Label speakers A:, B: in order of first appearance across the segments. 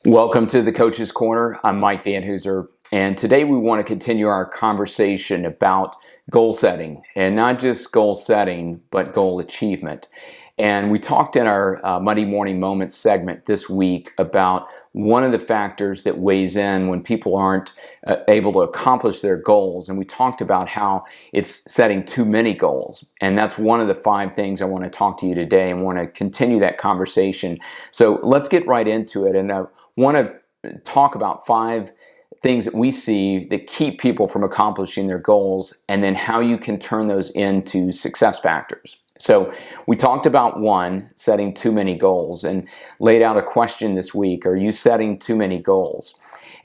A: Welcome to the Coach's Corner. I'm Mike Van Hoozer, and today we want to continue our conversation about goal setting, and not just goal setting, but goal achievement. And we talked in our Monday Morning Moments segment this week about one of the factors that weighs in when people aren't able to accomplish their goals. And we talked about how it's setting too many goals. And that's one of the 5 things I want to talk to you today and want to continue that conversation. So let's get right into it. And want to talk about 5 things that we see that keep people from accomplishing their goals, and then how you can turn those into success factors. So we talked about 1, setting too many goals, and laid out a question this week: are you setting too many goals?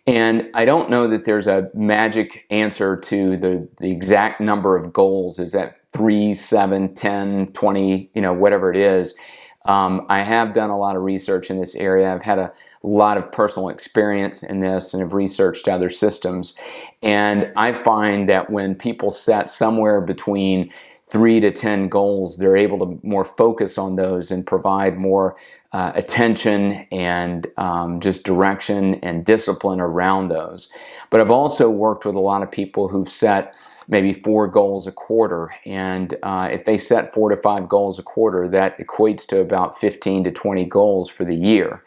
A: And I don't know that there's a magic answer to the exact number of goals. Is that 3, 7, 10, 20, whatever it is. I have done a lot of research in this area. I've had a lot of personal experience in this and have researched other systems. And I find that when people set somewhere between 3 to 10 goals, they're able to more focus on those and provide more attention and just direction and discipline around those. But I've also worked with a lot of people who've set maybe 4 goals a quarter, and if they set 4 to 5 goals a quarter, that equates to about 15 to 20 goals for the year.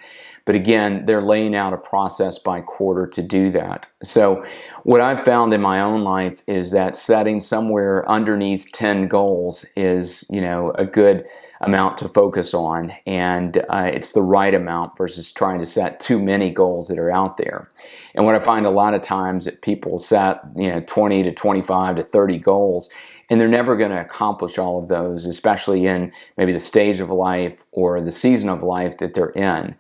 A: But again, they're laying out a process by quarter to do that. So what I've found in my own life is that setting somewhere underneath 10 goals is, a good amount to focus on, and it's the right amount versus trying to set too many goals that are out there. And what I find a lot of times that people set, 20 to 25 to 30 goals, and they're never going to accomplish all of those, especially in maybe the stage of life or the season of life that they're in.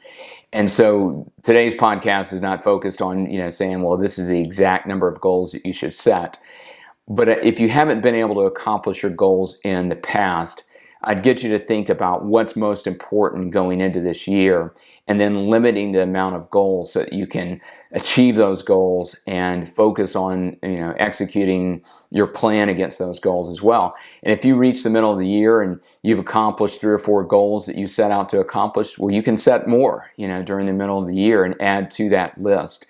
A: And so today's podcast is not focused on, saying, well, this is the exact number of goals that you should set. But if you haven't been able to accomplish your goals in the past, I'd get you to think about what's most important going into this year, and then limiting the amount of goals so that you can achieve those goals and focus on, executing your plan against those goals as well. And if you reach the middle of the year and you've accomplished 3 or 4 goals that you set out to accomplish, well, you can set more, during the middle of the year and add to that list.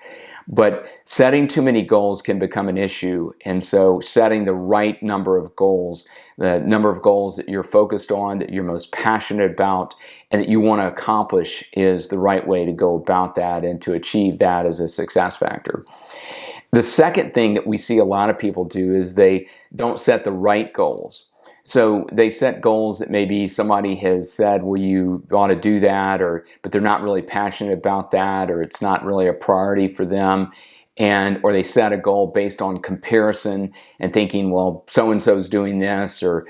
A: But setting too many goals can become an issue. And so setting the right number of goals, the number of goals that you're focused on, that you're most passionate about, and that you want to accomplish, is the right way to go about that and to achieve that as a success factor. The second thing that we see a lot of people do is they don't set the right goals. So they set goals that maybe somebody has said, well, you ought to do that, but they're not really passionate about that, or it's not really a priority for them. Or they set a goal based on comparison and thinking, well, so-and-so's doing this, or,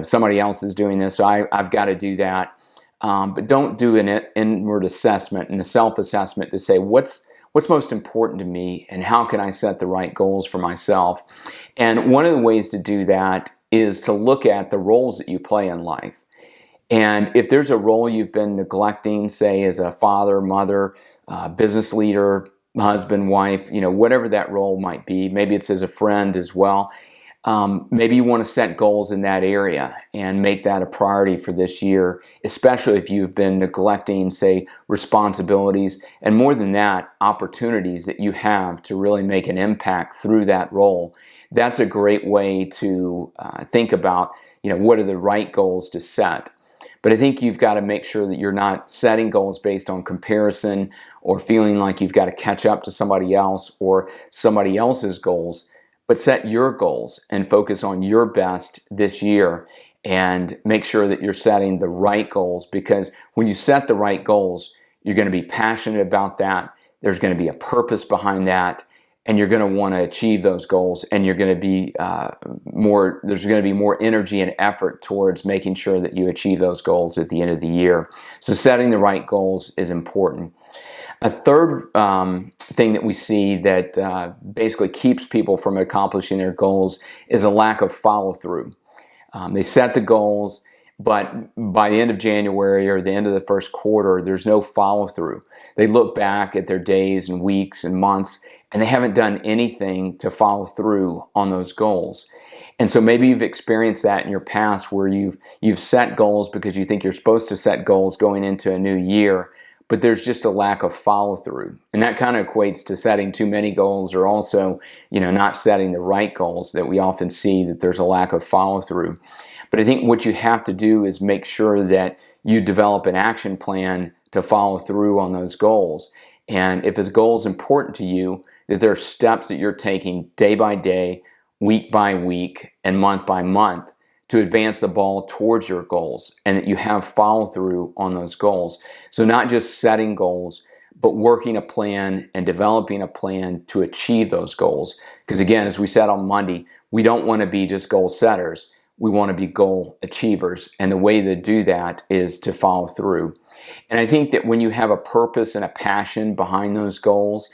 A: somebody else is doing this, so I've got to do that. But don't do an inward assessment and a self-assessment to say, what's most important to me, and how can I set the right goals for myself? And one of the ways to do that is to look at the roles that you play in life. And if there's a role you've been neglecting, say as a father, mother, business leader, husband, wife, whatever that role might be, maybe it's as a friend as well. Maybe you want to set goals in that area and make that a priority for this year, especially if you've been neglecting, say, responsibilities, and more than that, opportunities that you have to really make an impact through that role. That's a great way to think about, what are the right goals to set. But I think you've got to make sure that you're not setting goals based on comparison or feeling like you've got to catch up to somebody else or somebody else's goals, but set your goals and focus on your best this year, and make sure that you're setting the right goals, because when you set the right goals, you're going to be passionate about that. There's going to be a purpose behind that, and you're going to want to achieve those goals, and you're going to be there's going to be more energy and effort towards making sure that you achieve those goals at the end of the year. So setting the right goals is important. A third thing that we see that basically keeps people from accomplishing their goals is a lack of follow-through. They set the goals, but by the end of January or the end of the first quarter, there's no follow-through. They look back at their days and weeks and months, and they haven't done anything to follow through on those goals. And so maybe you've experienced that in your past, where you've set goals because you think you're supposed to set goals going into a new year, but there's just a lack of follow through. And that kind of equates to setting too many goals, or also, not setting the right goals, that we often see that there's a lack of follow through. But I think what you have to do is make sure that you develop an action plan to follow through on those goals. And if a goal is important to you, that there are steps that you're taking day by day, week by week, and month by month to advance the ball towards your goals, and that you have follow through on those goals. So not just setting goals, but working a plan and developing a plan to achieve those goals. Because again, as we said on Monday, we don't want to be just goal setters. We want to be goal achievers. And the way to do that is to follow through. And I think that when you have a purpose and a passion behind those goals,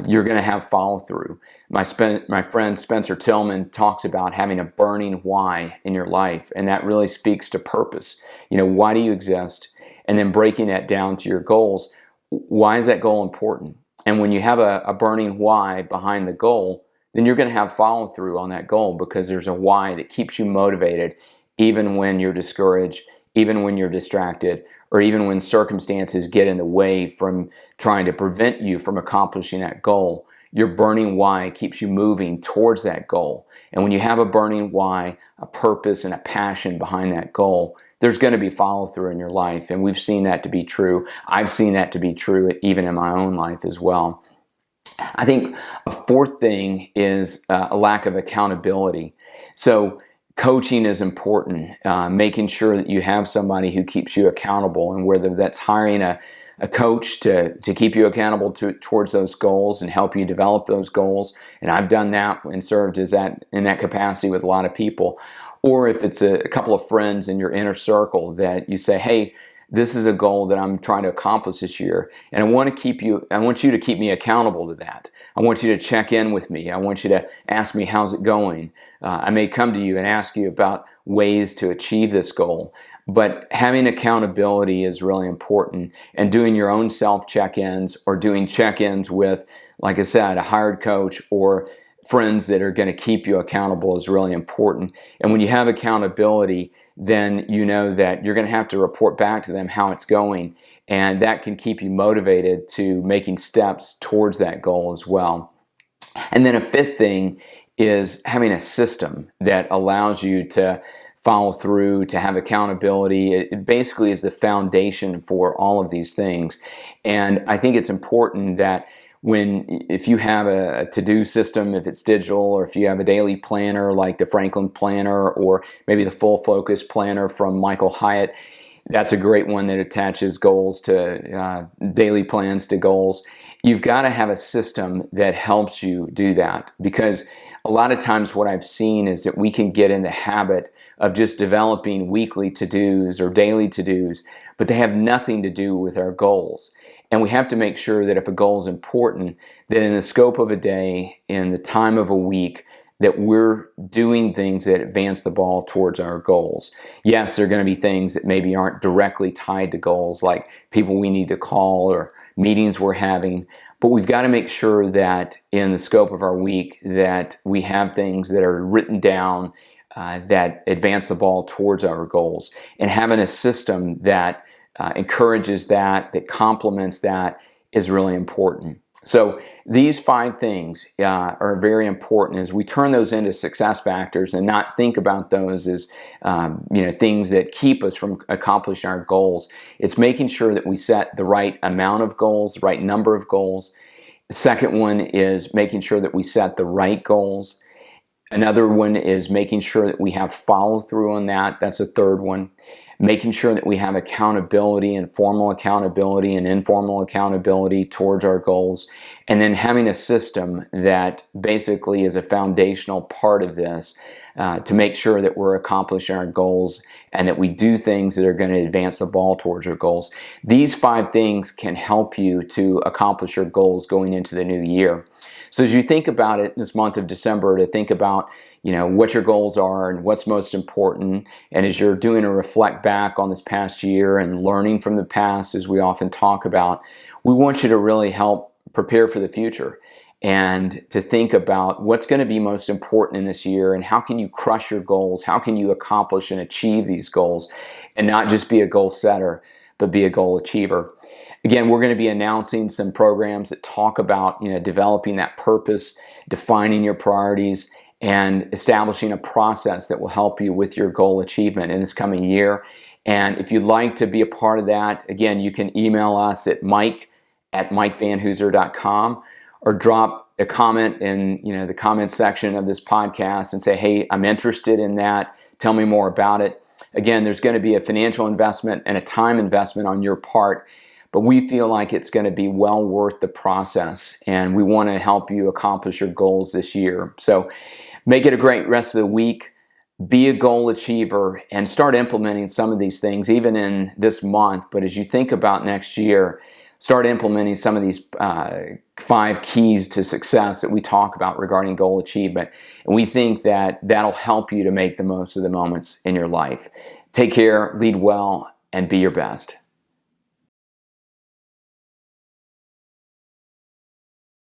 A: you're going to have follow through. My friend Spencer Tillman talks about having a burning why in your life, and that really speaks to purpose. Why do you exist? And then breaking that down to your goals. Why is that goal important? And when you have a burning why behind the goal, then you're going to have follow through on that goal, because there's a why that keeps you motivated even when you're discouraged, even when you're distracted, or even when circumstances get in the way from trying to prevent you from accomplishing that goal. Your burning why keeps you moving towards that goal. And when you have a burning why, a purpose, and a passion behind that goal, there's going to be follow through in your life. And we've seen that to be true. I've seen that to be true even in my own life as well. I think a fourth thing is a lack of accountability. So coaching is important, making sure that you have somebody who keeps you accountable, and whether that's hiring a coach to keep you accountable towards those goals and help you develop those goals. And I've done that and served in that capacity with a lot of people. Or if it's a couple of friends in your inner circle that you say, hey, this is a goal that I'm trying to accomplish this year, and I want you to keep me accountable to that. I want you to check in with me. I want you to ask me, how's it going? I may come to you and ask you about ways to achieve this goal. But having accountability is really important, and doing your own self check-ins, or doing check-ins with, like I said, a hired coach or friends that are going to keep you accountable is really important. And when you have accountability, then you know that you're going to have to report back to them how it's going, and that can keep you motivated to making steps towards that goal as well. And then a fifth thing is having a system that allows you to follow through, to have accountability. It basically is the foundation for all of these things. And I think it's important that if you have a to-do system, if it's digital, or if you have a daily planner like the Franklin Planner, or maybe the Full Focus Planner from Michael Hyatt, that's a great one that attaches goals to daily plans to goals. You've got to have a system that helps you do that, because a lot of times what I've seen is that we can get in the habit of just developing weekly to-dos or daily to-dos, but they have nothing to do with our goals. And we have to make sure that if a goal is important, that in the scope of a day, in the time of a week, that we're doing things that advance the ball towards our goals. Yes, there are going to be things that maybe aren't directly tied to goals, like people we need to call or meetings we're having, but we've got to make sure that in the scope of our week that we have things that are written down that advance the ball towards our goals. And having a system that encourages that complements that is really important. So these 5 things are very important as we turn those into success factors, and not think about those as things that keep us from accomplishing our goals. It's making sure that we set the right amount of goals, the right number of goals. The second one is making sure that we set the right goals. Another one is making sure that we have follow through on that. That's a third one. Making sure that we have accountability, and formal accountability and informal accountability towards our goals. And then having a system that basically is a foundational part of this to make sure that we're accomplishing our goals and that we do things that are going to advance the ball towards our goals. These 5 things can help you to accomplish your goals going into the new year. So as you think about it this month of December, to think about what your goals are and what's most important, and as you're doing a reflect back on this past year and learning from the past, as we often talk about, we want you to really help prepare for the future, and to think about what's going to be most important in this year, and how can you crush your goals, how can you accomplish and achieve these goals, and not just be a goal setter, but be a goal achiever. Again, we're going to be announcing some programs that talk about, developing that purpose, defining your priorities, and establishing a process that will help you with your goal achievement in this coming year. And if you'd like to be a part of that, again, you can email us at mike@mikevanhoozer.com, or drop a comment in the comment section of this podcast and say, hey, I'm interested in that. Tell me more about it. Again, there's going to be a financial investment and a time investment on your part, but we feel like it's going to be well worth the process, and we want to help you accomplish your goals this year. So make it a great rest of the week. Be a goal achiever and start implementing some of these things even in this month. But as you think about next year, start implementing some of these 5 keys to success that we talk about regarding goal achievement. And we think that that'll help you to make the most of the moments in your life. Take care, lead well, and be your best.